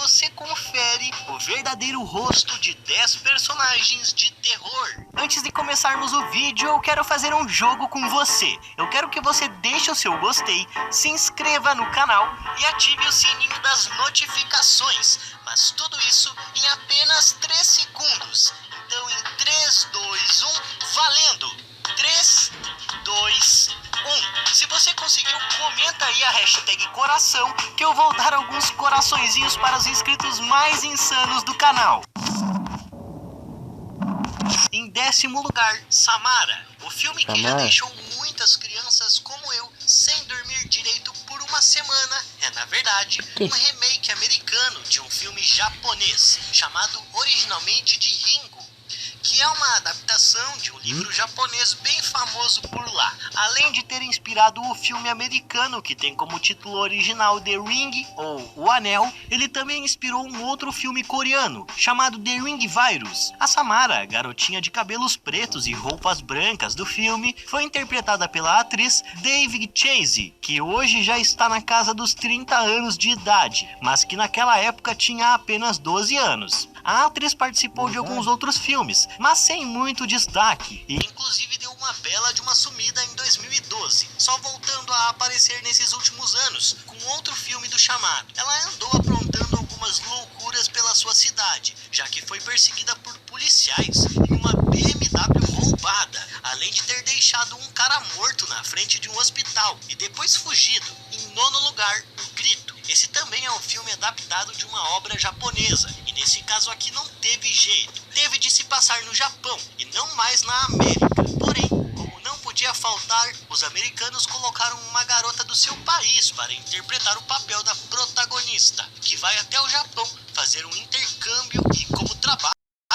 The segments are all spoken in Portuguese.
você confere o verdadeiro rosto de 10 personagens de terror. Antes de começarmos o vídeo, eu quero fazer um jogo com você. Eu quero que você deixe o seu gostei, se inscreva no canal e ative o sininho das notificações. Mas tudo isso em apenas 3 segundos. Então em 3, 2, 1, valendo! 3, 2, 1. Se você conseguiu, comenta aí a hashtag coração, que eu vou dar alguns coraçõezinhos para os inscritos mais insanos do canal. Em 10º lugar, Samara. O filme que já deixou muitas crianças como eu sem dormir direito por uma semana é, na verdade, um remake americano de um filme japonês chamado originalmente de Ringo, que é uma adaptação de um livro japonês bem famoso por lá. Além de ter inspirado o filme americano, que tem como título original The Ring, ou O Anel, ele também inspirou um outro filme coreano, chamado The Ring Virus. A Samara, garotinha de cabelos pretos e roupas brancas do filme, foi interpretada pela atriz David Chase, que hoje já está na casa dos 30 anos de idade, mas que naquela época tinha apenas 12 anos. A atriz participou de alguns outros filmes, mas sem muito destaque, e inclusive deu uma bela de uma sumida em 2012, só voltando a aparecer nesses últimos anos, com outro filme do chamado. Ela andou aprontando algumas loucuras pela sua cidade, já que foi perseguida por policiais em uma BMW roubada, além de ter deixado um cara morto na frente de um hospital, e depois fugido. Em 9º lugar, O Grito. Esse também é um filme adaptado de uma obra japonesa, e nesse caso aqui não teve jeito. Teve de se passar no Japão, e não mais na América. Porém, como não podia faltar, os americanos colocaram uma garota do seu país para interpretar o papel da protagonista, que vai até o Japão fazer um intercâmbio e, como trabalho,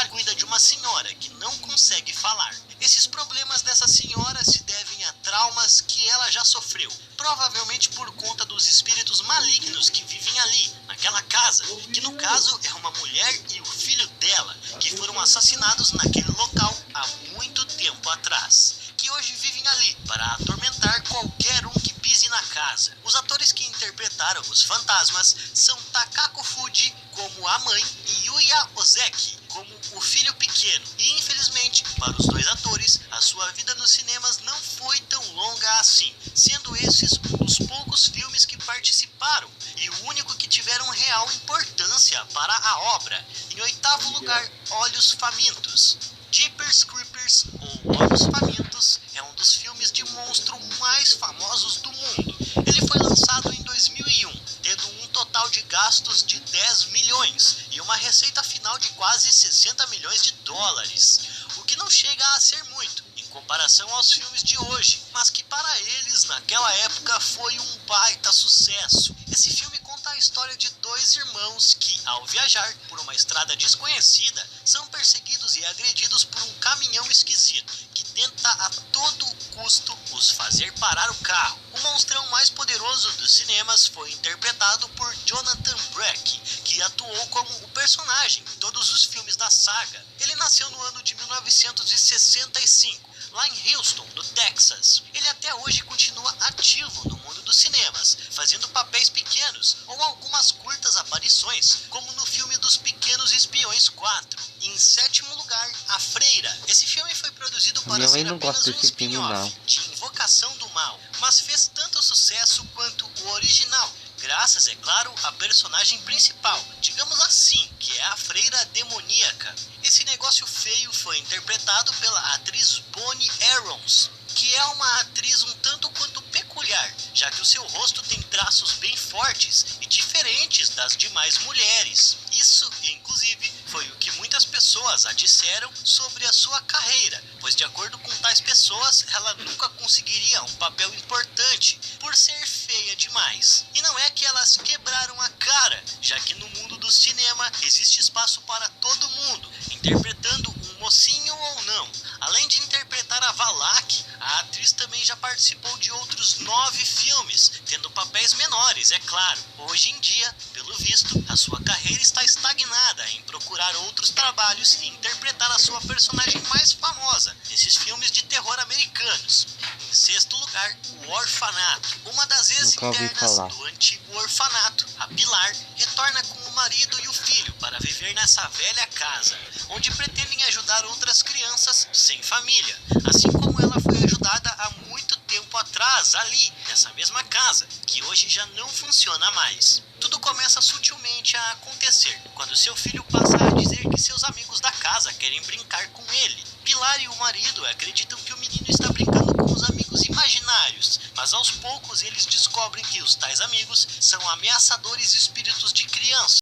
cuida de uma senhora que não consegue falar. Esses problemas dessa senhora se devem a traumas que ela já sofreu, provavelmente por conta dos espíritos malignos que vivem ali, naquela casa, que no caso é uma mulher e o filho dela, que foram assassinados naquele local há muito tempo atrás, que hoje vivem ali para atormentar qualquer um que pise na casa. Os atores que interpretaram os fantasmas são Takako Fuji como a mãe e Yuya Ozeki como o filho pequeno. E infelizmente, para os dois atores, a sua vida nos cinemas não foi tão longa assim, sendo esses os poucos filmes que participaram e o único que tiveram real importância para a obra. Em 8º lugar, Olhos Famintos. Jeepers Creepers, ou Olhos Famintos, é um dos filmes de monstro mais famosos do mundo. Ele foi lançado em 2001, tendo um total de gastos de 10 milhões e uma receita final de quase 60 milhões de dólares, o que não chega a ser muito em comparação aos filmes de hoje, mas que para eles naquela época foi um baita sucesso. Esse filme conta a história de dois irmãos que, ao viajar por uma estrada desconhecida, são perseguidos e agredidos por um caminhão esquisito que tenta a todo custo os fazer parar o carro. O monstrão mais poderoso dos cinemas foi interpretado por Jonathan Breck, que atuou como o personagem em todos os filmes da saga. Ele nasceu no ano de 1965, lá em Houston, no Texas. Ele até hoje continua ativo no mundo dos cinemas, fazendo papéis pequenos ou algumas curtas aparições, como no filme dos Pequenos Espiões 4. Em 7º lugar, A Freira. Esse filme foi produzido para ser apenas um spin-off de Invocação do Mal, mas fez tanto sucesso quanto o original, graças, é claro, à personagem principal, digamos assim, que é a freira demoníaca. Esse negócio feio foi interpretado pela atriz Bonnie Arons, que é uma atriz um tanto quanto peculiar, já que o seu rosto tem traços bem fortes e diferentes das demais mulheres. Isso, inclusive, foi o que muitas pessoas a disseram sobre a sua carreira, pois de acordo com tais pessoas, ela nunca conseguiria um papel importante por ser feia demais. E não é que elas quebraram a cara, já que no mundo do cinema existe espaço para todo mundo, interpretando um mocinho ou não. Além de interpretar a Valak, a atriz também já participou de outros 9 filmes, tendo papéis menores, é claro. Hoje em dia, pelo visto, a sua carreira está estagnada em procurar outros trabalhos e interpretar a sua personagem mais famosa nesses filmes de terror americanos. Em 6º lugar, O Orfanato. Uma das ex-internas do antigo orfanato, a Pilar, retorna com marido e o filho para viver nessa velha casa, onde pretendem ajudar outras crianças sem família, assim como ela foi ajudada há muito tempo atrás ali, nessa mesma casa, que hoje já não funciona mais. Tudo começa sutilmente a acontecer, quando seu filho passa a dizer que seus amigos da casa querem brincar com ele. Pilar e o marido acreditam que o menino está brincando com os amigos imaginários, mas aos poucos eles descobrem que os tais amigos são ameaçadores espíritos de criança.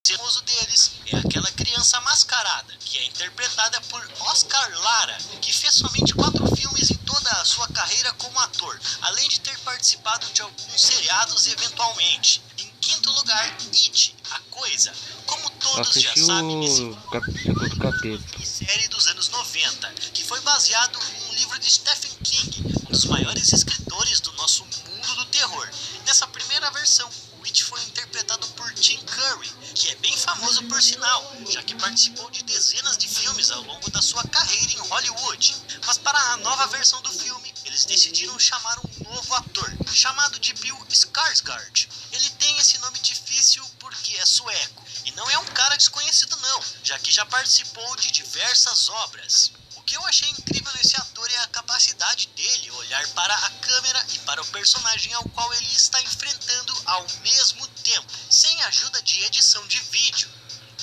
O famoso deles é aquela criança mascarada, que é interpretada por Oscar Lara, que fez somente 4 filmes em toda a sua carreira como ator, além de ter participado de alguns seriados eventualmente. Em quinto lugar, It, a Coisa. Como todos já sabem, esse série dos anos 90, que foi baseado em um livro de Stephen King, um dos maiores escritores do nosso mundo do terror. Nessa primeira versão, o It foi interpretado por Tim Curry, que é bem famoso por sinal, já que participou de dezenas de filmes ao longo da sua carreira em Hollywood. Mas para a nova versão do filme, eles decidiram chamar um novo ator, chamado de Bill Skarsgård. Ele tem esse nome difícil porque é sueco, e não é um cara desconhecido não, já que já participou de diversas obras. O que eu achei incrível nesse ator é a capacidade dele olhar para a câmera e para o personagem ao qual ele está enfrentando ao mesmo tempo, sem ajuda de edição de vídeo.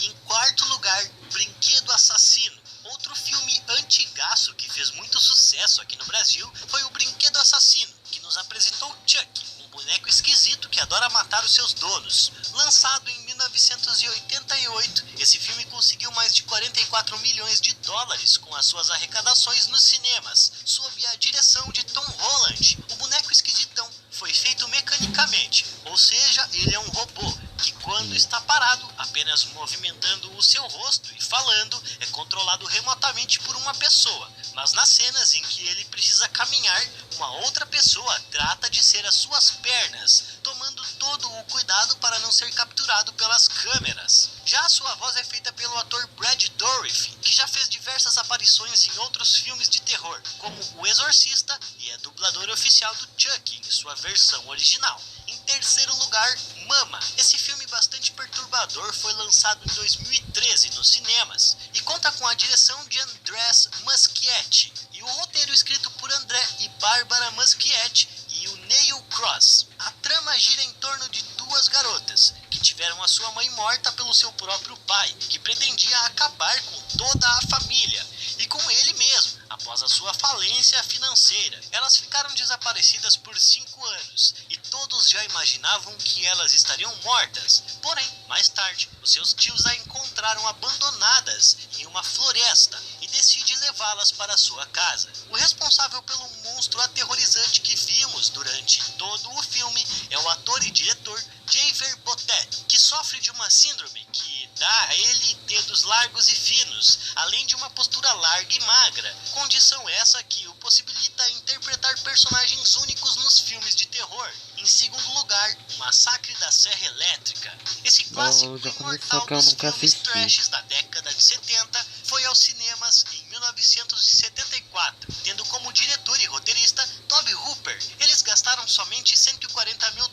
Em quarto lugar, Brinquedo Assassino. Outro filme antigaço que fez muito sucesso aqui no Brasil foi o Brinquedo Assassino, que nos apresentou Chuck, um boneco esquisito que adora matar os seus donos. Lançado em 1988, esse filme conseguiu mais de 44 milhões de dólares com as suas arrecadações nos cinemas, sob a direção de Tom Holland. O boneco esquisitão foi feito mecanicamente, ou seja, ele é um robô que, quando está parado, apenas movimentando o seu rosto e falando, é controlado remotamente por uma pessoa. Mas nas cenas em que ele precisa caminhar, uma outra pessoa trata de ser as suas pernas, tomando todo o cuidado para não ser capturado pelas câmeras. Já a sua voz é feita pelo ator Brad Dourif, que já fez diversas aparições em outros filmes de terror, como O Exorcista, e é dublador oficial do Chuck em sua versão original. Em terceiro lugar, Mama. Esse filme bastante perturbador foi lançado em 2013 nos cinemas e conta com a direção de Andrés Muschietti e o roteiro escrito por André e Bárbara Muschietti e o Neil Cross. A trama gira em torno de 2 garotas que tiveram a sua mãe morta pelo seu próprio pai, que pretendia acabar com toda a família e com ele mesmo após a sua falência financeira. Elas ficaram desaparecidas por 5 anos e todos já imaginavam que elas estariam mortas. Porém, mais tarde, os seus tios a encontraram abandonadas em uma floresta e decide levá-las para sua casa. O responsável pelo monstro aterrorizante que vimos durante todo o filme é o ator e diretor Javier Botet, que sofre de uma síndrome que dá a ele dedos largos e finos, além de uma postura larga e magra, condição essa que o possibilita interpretar personagens únicos nos filmes de terror. Em segundo lugar, Massacre da Serra Elétrica. Esse clássico imortal dos filmes trashes da década de 70 foi aos cinemas em 1974, tendo como diretor e roteirista Tobe Hooper. Eles gastaram somente $140 mil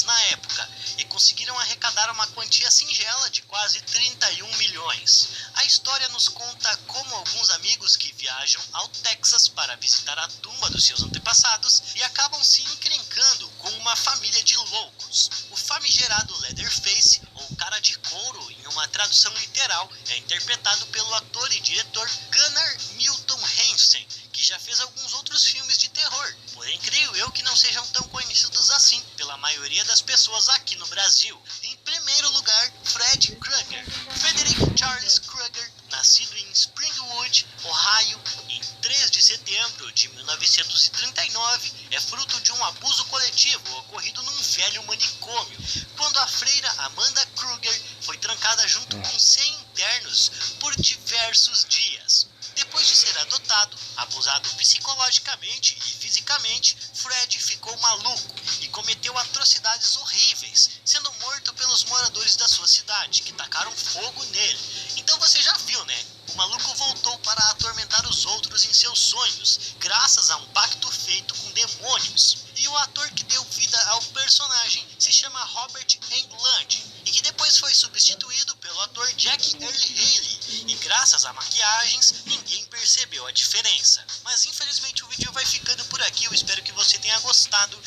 na época e conseguiram arrecadar uma quantia singela de quase 31 milhões. A história nos conta como alguns amigos que viajam ao Texas para visitar a tumba dos seus antepassados e acabam se encrencando com uma família de loucos. O famigerado Leatherface, ou cara de couro em uma tradução literal, é interpretado pelo ator e diretor Gunnar Milton Hansen, que já fez alguns outros filmes de terror, porém creio eu que não sejam tão conhecidos assim pela maioria das pessoas aqui no Brasil. Em primeiro lugar, Fred Krueger. Frederick Charles Krueger, nascido em Springwood, Ohio, em 3 de setembro de 1939, é fruto de um abuso coletivo ocorrido num velho manicômio, quando a freira Amanda Krueger foi trancada junto com 100 internos por diversos dias. Depois de ser adotado, abusado psicologicamente e fisicamente, Fred ficou maluco e cometeu atrocidades horríveis, sendo morto pelos moradores da sua cidade, que tacaram fogo nele. Então você já viu, né? O maluco voltou para atormentar os outros em seus sonhos, graças a um pacto feito com demônios. E o ator que deu vida ao personagem se se chama Robert Englund e que depois foi substituído pelo ator Jack Earle Haley. E graças a maquiagens, ninguém percebeu a diferença. Mas infelizmente o vídeo vai ficando por aqui, eu espero que você tenha gostado. Não